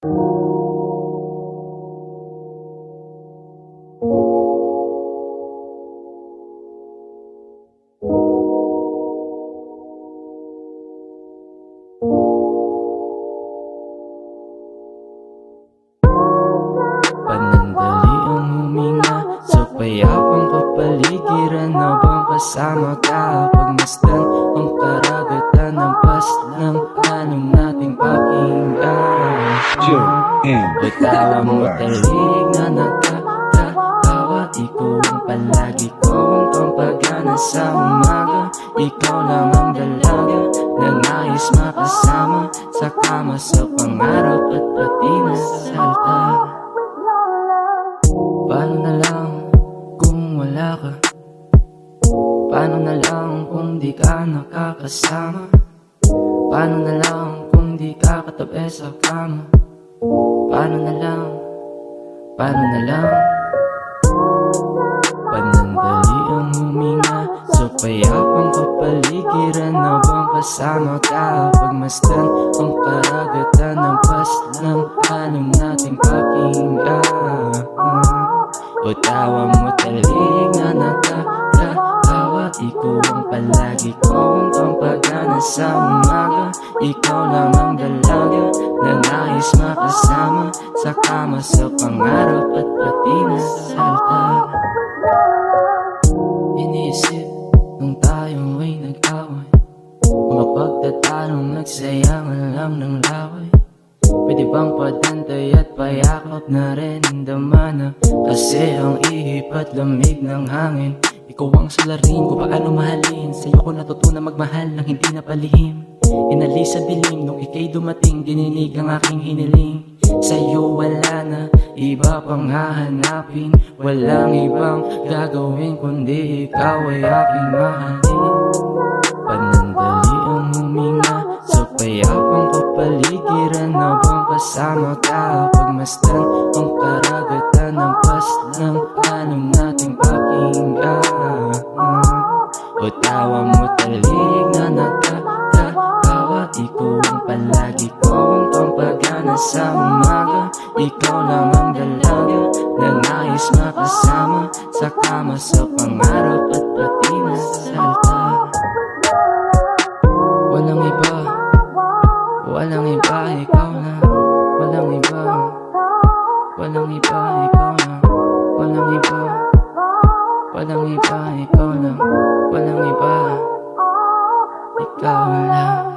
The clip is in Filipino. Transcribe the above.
Panandali ang huminga sa payapang kapaligiran habang kasama ka. Pagmasdan ang karagatan ng paslang anong nating pakinggan. Bitawa mo talig na nakakatawa. Ikaw ang palagi kong pampagana sa umaga. Ikaw lang ang dalaga na nais makasama sa kama, sa pangarap at pati na sa altar. Paano na lang kung wala ka? Paano na lang kung di ka nakakasama? Paano na lang kung di ka katabi sa kama? Paano na lang? Paano na lang? Panandali ang huminga sa payapang kapaligiran habang kasama ka. Pagmasdan ang karagatan ng paslang anong nating pakinggan. O tawa mo talig na nakakatawa. Ikaw ang palagi kong pampagana sa umaga. Ikaw lang ang dalaga na nais makasama sa kama, sa pangarap at pati na sa altar. Iniisip nung tayo ay nag-away, mga pagtatanong nagsayangan lang ng laway. Pwede bang padantay at payakap na rin damana? Kasi ang ihip at lamig ng hangin, ikaw ang salarin ko paano mahalin. Sa'yo ko natutunan magmahal ng hindi na palihim. Inalis sa dilim nung ika'y dumating, dininig ang aking hiniling. Sa'yo wala na iba pang hahanapin, walang ibang gagawin kundi ikaw ay aking mahalin. Panandali ang huminga sa payapang kapaligiran habang kasama ka. Pagmasdan ang karagatan ng paslang anong nating pakinggan. O tawa mo talig na nakakatawa. Ikaw ang palagi kong pampagana sa umaga. Ikaw lang ang dalaga na nais makasama sa kama, sa pangarap at pati na sa altar. Walang iba, walang iba, ikaw na. Walang iba, walang iba, ikaw na. Walang iba, walang iba, ikaw na. Walang iba, ikaw lang.